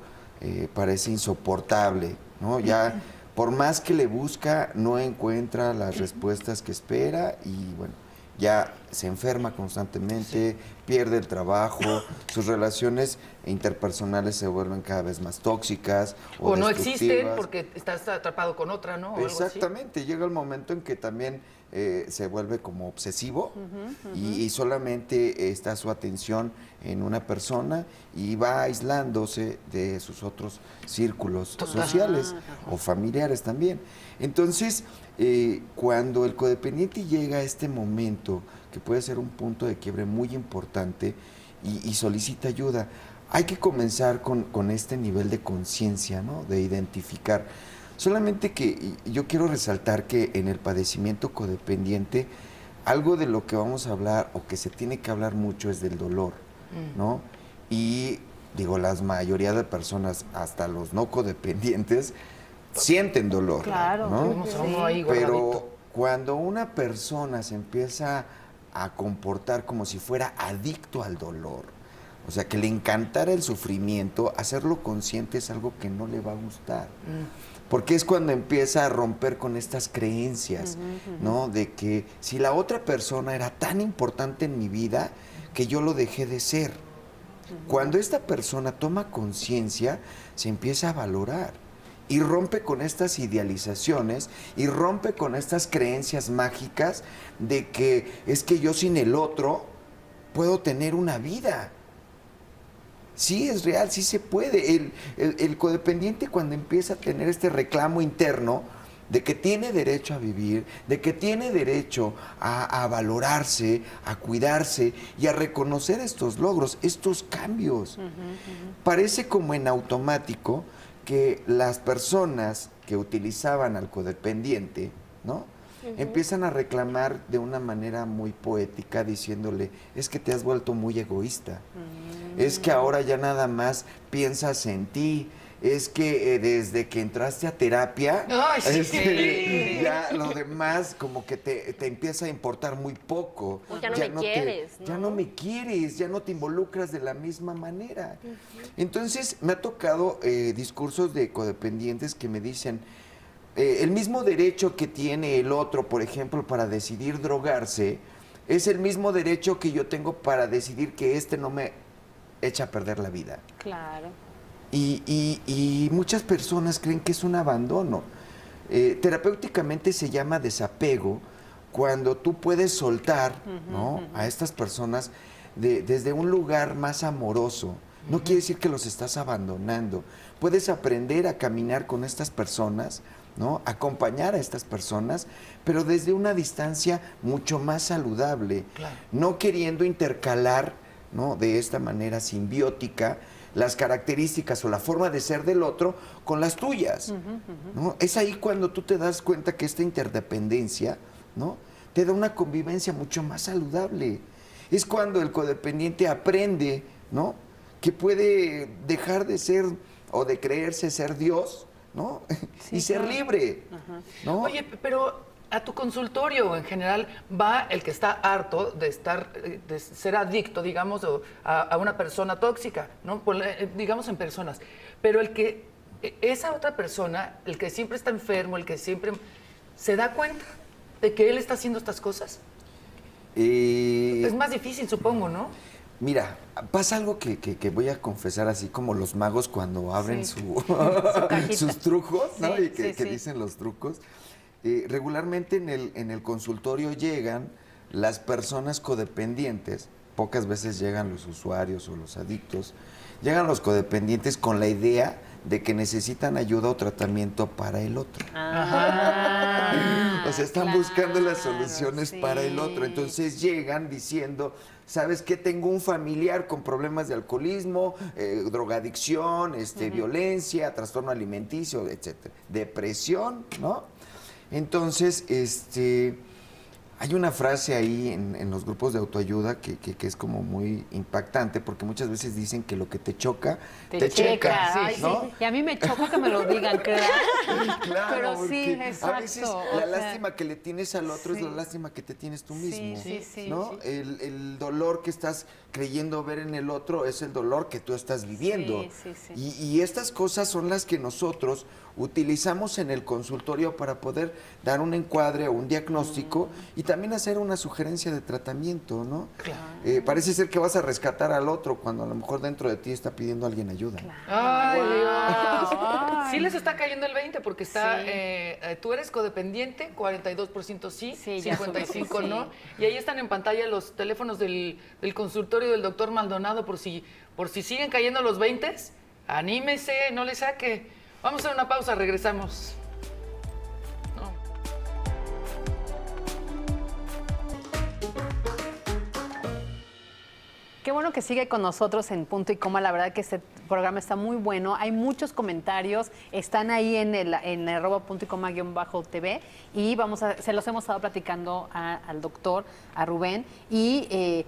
Speaker 5: parece insoportable, ¿no? Ya por más que le busca, no encuentra las respuestas que espera y bueno, ya se enferma constantemente, pierde el trabajo, sus relaciones interpersonales se vuelven cada vez más tóxicas
Speaker 1: o no existen porque estás atrapado con otra, ¿no? O
Speaker 5: exactamente, algo así. Llega el momento en que también se vuelve como obsesivo y solamente está su atención en una persona y va aislándose de sus otros círculos sociales o familiares también. Entonces, cuando el codependiente llega a este momento, que puede ser un punto de quiebre muy importante y solicita ayuda, hay que comenzar con este nivel de conciencia, ¿no? De identificar. Solamente que yo quiero resaltar que en el padecimiento codependiente, algo de lo que vamos a hablar o que se tiene que hablar mucho es del dolor, ¿no? Y digo, la mayoría de personas, hasta los no codependientes, sienten dolor,
Speaker 4: claro,
Speaker 5: ¿no?
Speaker 1: Sí.
Speaker 5: Pero cuando una persona se empieza a comportar como si fuera adicto al dolor, o sea, que le encantara el sufrimiento, hacerlo consciente es algo que no le va a gustar. Porque es cuando empieza a romper con estas creencias, ¿no? De que si la otra persona era tan importante en mi vida, que yo lo dejé de ser. Cuando esta persona toma conciencia, se empieza a valorar y rompe con estas idealizaciones y rompe con estas creencias mágicas de que es que yo sin el otro puedo tener una vida. Sí, es real, sí se puede. El codependiente, cuando empieza a tener este reclamo interno de que tiene derecho a vivir, de que tiene derecho a valorarse, a cuidarse y a reconocer estos logros, estos cambios. Parece como en automático que las personas que utilizaban al codependiente, ¿no? Empiezan a reclamar de una manera muy poética diciéndole, es que te has vuelto muy egoísta, es que ahora ya nada más piensas en ti, es que desde que entraste a terapia,
Speaker 1: ¡Ay, sí!
Speaker 5: ya lo demás como que te empieza a importar muy poco.
Speaker 3: O ya no me quieres, ¿no?
Speaker 5: Ya no me quieres, ya no te involucras de la misma manera. Entonces, me ha tocado discursos de codependientes que me dicen, el mismo derecho que tiene el otro, por ejemplo, para decidir drogarse, es el mismo derecho que yo tengo para decidir que no me echa a perder la vida.
Speaker 4: Claro.
Speaker 5: Y muchas personas creen que es un abandono. Terapéuticamente se llama desapego cuando tú puedes soltar, ¿no?, a estas personas desde un lugar más amoroso. No quiere decir que los estás abandonando. Puedes aprender a caminar con estas personas, ¿no?, acompañar a estas personas, pero desde una distancia mucho más saludable,
Speaker 1: Claro.
Speaker 5: no queriendo intercalar, ¿no?, de esta manera simbiótica las características o la forma de ser del otro con las tuyas, ¿no? Es ahí cuando tú te das cuenta que esta interdependencia, ¿no?, te da una convivencia mucho más saludable. Es cuando el codependiente aprende, ¿no?, que puede dejar de ser o de creerse ser Dios, ¿no?
Speaker 4: Sí,
Speaker 5: y ser
Speaker 4: claro.
Speaker 5: libre, ¿no?
Speaker 1: Oye, pero a tu consultorio en general va el que está harto de ser adicto, digamos, a una persona tóxica, ¿no? Digamos en personas. Pero esa otra persona, el que siempre está enfermo, el que siempre se da cuenta de que él está haciendo estas cosas. Es más difícil, supongo, ¿no?
Speaker 5: Mira, pasa algo que voy a confesar, así como los magos cuando abren
Speaker 4: Sí.
Speaker 5: sus trucos, ¿no?
Speaker 4: Sí,
Speaker 5: Y que
Speaker 4: sí.
Speaker 5: dicen los trucos. Regularmente en el consultorio llegan las personas codependientes, pocas veces llegan los usuarios o los adictos, llegan los codependientes con la idea de que necesitan ayuda o tratamiento para el otro. O sea, están buscando las soluciones para el otro. Entonces llegan diciendo, ¿sabes qué? Tengo un familiar con problemas de alcoholismo, drogadicción, violencia, trastorno alimenticio, etcétera, depresión, ¿no? Entonces, hay una frase ahí en los grupos de autoayuda que es como muy impactante, porque muchas veces dicen que lo que te choca, te checa,
Speaker 4: Ay,
Speaker 5: ¿no?
Speaker 4: sí. Y a mí me choca que me lo digan, claro.
Speaker 5: Claro,
Speaker 4: Pero sí,
Speaker 5: porque
Speaker 4: exacto.
Speaker 5: a veces
Speaker 4: o
Speaker 5: la
Speaker 4: sea,
Speaker 5: lástima que le tienes al otro es
Speaker 4: sí.
Speaker 5: la lástima que te tienes tú mismo.
Speaker 4: Sí,
Speaker 5: ¿no? El dolor que estás creyendo ver en el otro es el dolor que tú estás viviendo.
Speaker 4: Sí.
Speaker 5: Y estas cosas son las que nosotros utilizamos en el consultorio para poder dar un encuadre o un diagnóstico y también hacer una sugerencia de tratamiento, ¿no? Parece ser que vas a rescatar al otro cuando a lo mejor dentro de ti está pidiendo a alguien ayuda.
Speaker 1: ¡Ay, Dios!
Speaker 4: Ay.
Speaker 1: Sí les está cayendo el 20 porque está, tú eres codependiente, 42% sí,
Speaker 4: Sí, ya
Speaker 1: 55
Speaker 4: supe,
Speaker 1: no.
Speaker 4: sí.
Speaker 1: Y ahí están en pantalla los teléfonos del consultorio del doctor Maldonado por si siguen cayendo los 20, anímese, no le saque. Vamos a hacer una pausa, regresamos. No.
Speaker 4: Qué bueno que sigue con nosotros en Punto y Coma. La verdad que este programa está muy bueno. Hay muchos comentarios. Están ahí en @punto y coma _TV. Y se los hemos estado platicando al doctor, a Rubén. Y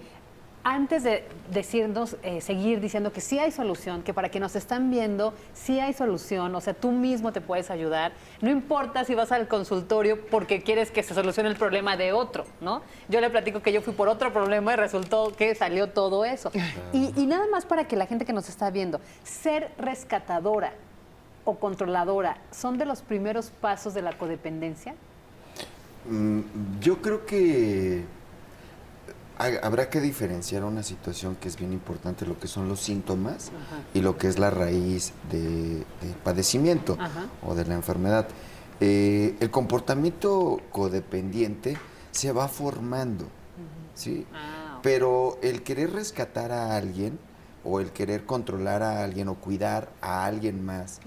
Speaker 4: antes de decirnos, seguir diciendo que sí hay solución, que para quienes nos están viendo, sí hay solución, o sea, tú mismo te puedes ayudar. No importa si vas al consultorio porque quieres que se solucione el problema de otro, ¿no? Yo le platico que yo fui por otro problema y resultó que salió todo eso. Y nada más para que la gente que nos está viendo, ser rescatadora o controladora, ¿son de los primeros pasos de la codependencia?
Speaker 5: Yo creo que habrá que diferenciar una situación que es bien importante, lo que son los síntomas y lo que es la raíz del padecimiento o de la enfermedad. El comportamiento codependiente se va formando, ¿sí? Pero el querer rescatar a alguien o el querer controlar a alguien o cuidar a alguien más,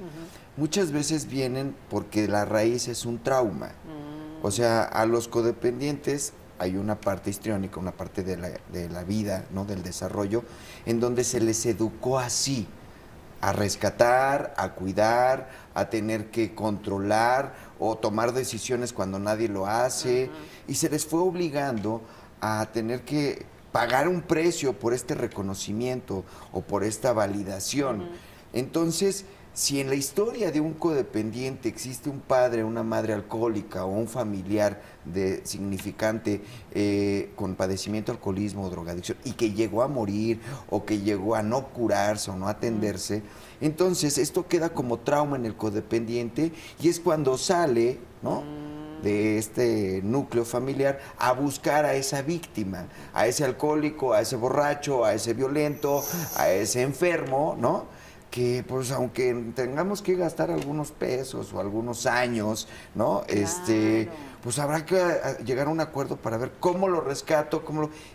Speaker 5: muchas veces vienen porque la raíz es un trauma. O sea, a los codependientes hay una parte histriónica, una parte de la vida, ¿no?, del desarrollo, en donde se les educó así, a rescatar, a cuidar, a tener que controlar o tomar decisiones cuando nadie lo hace, y se les fue obligando a tener que pagar un precio por este reconocimiento o por esta validación. Entonces, Si en la historia de un codependiente existe un padre, una madre alcohólica o un familiar significante con padecimiento de alcoholismo o drogadicción y que llegó a morir o que llegó a no curarse o no atenderse, entonces esto queda como trauma en el codependiente y es cuando sale, ¿no?, de este núcleo familiar a buscar a esa víctima, a ese alcohólico, a ese borracho, a ese violento, a ese enfermo, ¿no?, que pues aunque tengamos que gastar algunos pesos o algunos años, ¿no?
Speaker 4: Claro.
Speaker 5: Pues habrá que llegar a un acuerdo para ver cómo lo rescato,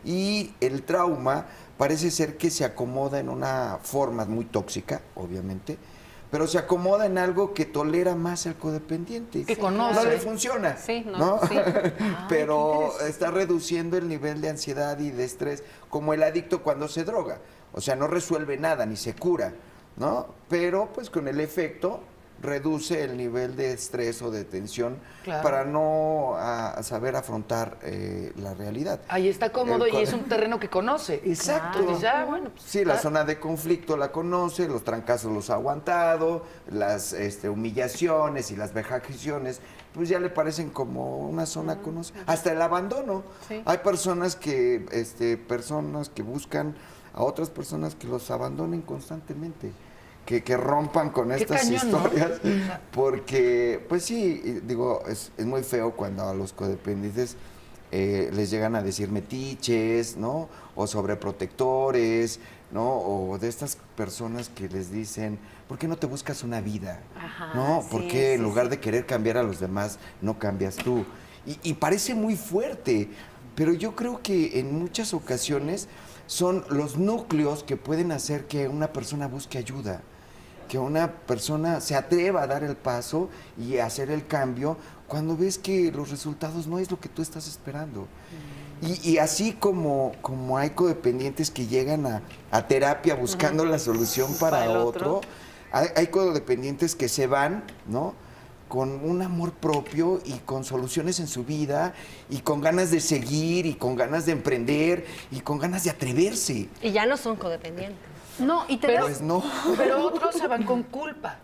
Speaker 5: y el trauma parece ser que se acomoda en una forma muy tóxica, obviamente, pero se acomoda en algo que tolera más al codependiente.
Speaker 1: Que conoce.
Speaker 5: No le funciona.
Speaker 4: Sí,
Speaker 5: ¿no?
Speaker 4: sí.
Speaker 5: Pero está reduciendo el nivel de ansiedad y de estrés, como el adicto cuando se droga. O sea, no resuelve nada, ni se cura, ¿no? Pero pues con el efecto reduce el nivel de estrés o de tensión para no saber afrontar la realidad.
Speaker 1: Ahí está cómodo y es un terreno que conoce.
Speaker 5: Exacto.
Speaker 1: Entonces, bueno, pues,
Speaker 5: Sí, la zona de conflicto la conoce, los trancazos los ha aguantado, las humillaciones y las vejaciones, pues ya le parecen como una zona conocida. Hasta el abandono.
Speaker 4: Sí.
Speaker 5: Hay personas que buscan a otras personas que los abandonen constantemente. Que rompan con
Speaker 1: Qué
Speaker 5: estas
Speaker 1: cañón, ¿no?
Speaker 5: historias, porque, pues sí, digo, es muy feo cuando a los codependientes les llegan a decir metiches, ¿no? O sobreprotectores, ¿no? O de estas personas que les dicen, ¿por qué no te buscas una vida?
Speaker 4: Ajá,
Speaker 5: ¿No?
Speaker 4: sí,
Speaker 5: ¿Por qué en
Speaker 4: sí,
Speaker 5: lugar
Speaker 4: sí.
Speaker 5: de querer cambiar a los demás, no cambias tú? Y parece muy fuerte, pero yo creo que en muchas ocasiones son los núcleos que pueden hacer que una persona busque ayuda, que una persona se atreva a dar el paso y a hacer el cambio cuando ves que los resultados no es lo que tú estás esperando. Y así como hay codependientes que llegan a terapia buscando la solución para
Speaker 4: el
Speaker 5: otro,
Speaker 4: otro.
Speaker 5: hay codependientes que se van, ¿no?, con un amor propio y con soluciones en su vida y con ganas de seguir y con ganas de emprender y con ganas de atreverse.
Speaker 3: Y ya no son codependientes.
Speaker 4: No, y
Speaker 5: Pues no.
Speaker 1: Pero otros se van con culpa.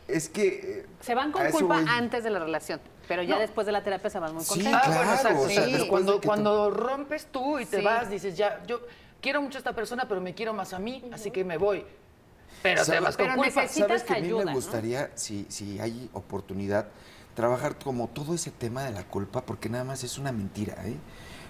Speaker 5: Es que...
Speaker 4: se van
Speaker 5: a
Speaker 4: con
Speaker 5: eso
Speaker 4: culpa
Speaker 5: voy.
Speaker 4: antes de la relación, pero ya después de la terapia se van muy
Speaker 5: Sí,
Speaker 4: contentos.
Speaker 5: claro,
Speaker 1: exacto.
Speaker 5: o sea,
Speaker 1: Sí,
Speaker 5: después
Speaker 1: cuando,
Speaker 5: de que
Speaker 1: cuando rompes tú y te
Speaker 4: Sí.
Speaker 1: vas, dices, ya, yo quiero mucho a esta persona, pero me quiero más a mí, así que me voy. Pero te
Speaker 5: ¿Sabes?
Speaker 1: vas con
Speaker 4: Pero
Speaker 1: culpa.
Speaker 4: necesitas
Speaker 5: ¿Sabes que a mí
Speaker 4: ayuda,
Speaker 5: me
Speaker 4: ¿no?
Speaker 5: gustaría, si hay oportunidad, trabajar como todo ese tema de la culpa, porque nada más es una mentira, ¿eh?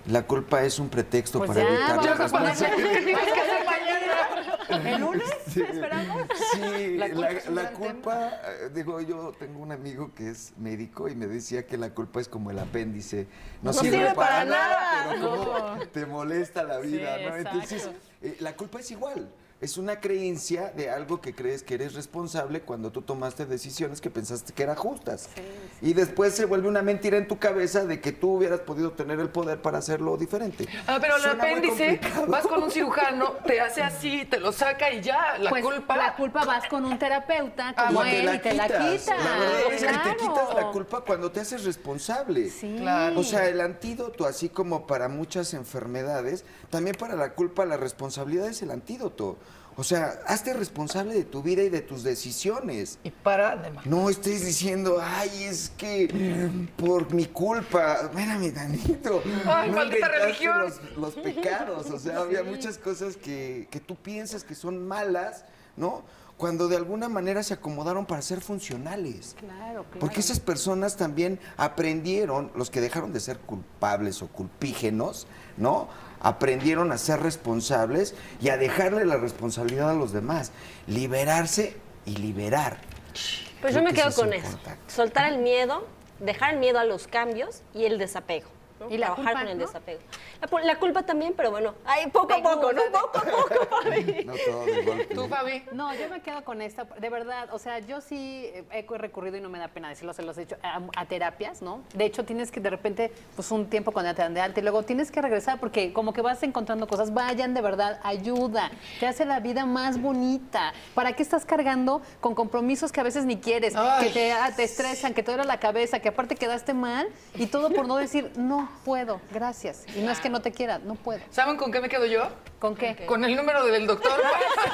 Speaker 5: La culpa es un pretexto
Speaker 4: Pues
Speaker 5: para
Speaker 4: ya,
Speaker 5: evitar la
Speaker 4: vamos a ponerle-
Speaker 5: responsabilidad.
Speaker 1: ¿Qué hacer mañana?
Speaker 4: ¿El lunes? ¿Esperamos?
Speaker 5: Sí,
Speaker 1: La culpa es un
Speaker 5: la
Speaker 1: gran
Speaker 5: culpa, digo, yo tengo un amigo que es médico y me decía que la culpa es como el apéndice. No sirve para nada, pero como te molesta la vida,
Speaker 4: Sí,
Speaker 5: ¿no? Entonces,
Speaker 4: exacto.
Speaker 5: la culpa es igual. Es una creencia de algo que crees que eres responsable cuando tú tomaste decisiones que pensaste que eran justas. Y después se vuelve una mentira en tu cabeza de que tú hubieras podido tener el poder para hacerlo diferente.
Speaker 1: Ah, pero el
Speaker 5: Suena muy
Speaker 1: apéndice,
Speaker 5: complicado.
Speaker 1: vas con un cirujano, te hace así, te lo saca y ya, la
Speaker 4: Pues
Speaker 1: culpa.
Speaker 4: la culpa vas con un terapeuta
Speaker 1: Ah,
Speaker 4: como
Speaker 1: bueno,
Speaker 4: él y te la quita.
Speaker 5: La verdad es que te
Speaker 4: Claro.
Speaker 5: quitas la culpa cuando te haces responsable.
Speaker 4: Sí.
Speaker 1: Claro.
Speaker 5: O sea, el antídoto, así como para muchas enfermedades, también para la culpa, la responsabilidad es el antídoto. O sea, hazte responsable de tu vida y de tus decisiones.
Speaker 1: Y para de mal.
Speaker 5: No estés diciendo, ay, es que por mi culpa, espérame, Danito.
Speaker 1: Ay,
Speaker 5: no
Speaker 1: maldita
Speaker 5: inventaste
Speaker 1: religión.
Speaker 5: los pecados. O sea, había muchas cosas que tú piensas que son malas, ¿no? Cuando de alguna manera se acomodaron para ser funcionales.
Speaker 4: Claro, claro.
Speaker 5: Porque esas personas también aprendieron, los que dejaron de ser culpables o culpígenos, ¿no? Aprendieron a ser responsables y a dejarle la responsabilidad a los demás. Liberarse y liberar.
Speaker 3: Pues
Speaker 5: Creo
Speaker 3: yo me
Speaker 5: que
Speaker 3: quedo
Speaker 5: eso
Speaker 3: con
Speaker 5: es
Speaker 3: eso.
Speaker 5: importante.
Speaker 3: Soltar el miedo, dejar el miedo a los cambios y el desapego. ¿no?
Speaker 4: ¿Y la
Speaker 3: Trabajar
Speaker 4: culpa,
Speaker 3: con el
Speaker 4: no?
Speaker 3: desapego. La culpa también, pero bueno, ahí poco a poco, ¿no? Poco a poco, Fabi.
Speaker 5: No todo de golpe.
Speaker 1: ¿Tú, Fabi?
Speaker 4: No, yo me quedo con esta, de verdad, o sea, yo sí he recurrido y no me da pena decirlo, se los he hecho a terapias, ¿no? De hecho, tienes que de repente, pues un tiempo cuando te dan de alta y luego tienes que regresar porque como que vas encontrando cosas, vayan de verdad, ayuda, te hace la vida más bonita. ¿Para qué estás cargando con compromisos que a veces ni quieres,
Speaker 1: Ay.
Speaker 4: que te estresan, que te duele la cabeza, que aparte quedaste mal y todo por no decir, no puedo, gracias. Y no es que no te quiera, no puedo.
Speaker 1: ¿Saben con qué me quedo yo?
Speaker 4: ¿Con qué?
Speaker 1: Con el número del doctor.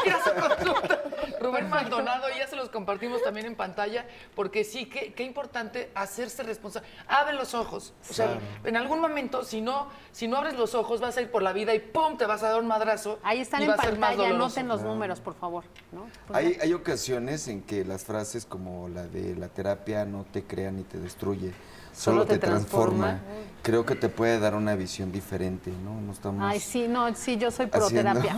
Speaker 1: Ir a su consulta. Rubén Maldonado, y ya se los compartimos también en pantalla, porque sí, qué importante hacerse responsable. Abre los ojos. O sea, en algún momento, si no abres los ojos, vas a ir por la vida y ¡pum! Te vas a dar un madrazo.
Speaker 4: Ahí están
Speaker 1: y
Speaker 4: en
Speaker 1: va a ser más
Speaker 4: pantalla,
Speaker 1: doloroso.
Speaker 4: anoten los números, por favor. ¿no?
Speaker 5: Hay ocasiones en que las frases como la de la terapia no te crea ni te destruye, solo te transforma. Creo que te puede dar una visión diferente, ¿no? No estamos
Speaker 4: Ay, sí, no, sí, yo soy pro
Speaker 5: haciendo-
Speaker 4: terapia.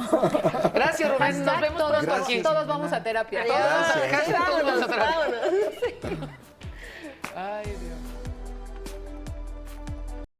Speaker 1: Gracias, Rubén. Nos vemos pronto
Speaker 5: Gracias.
Speaker 1: aquí.
Speaker 4: Todos vamos a terapia.
Speaker 1: Todos
Speaker 3: Adiós.
Speaker 1: vamos a terapia.
Speaker 3: Vámonos, vámonos.
Speaker 1: Ay, Dios.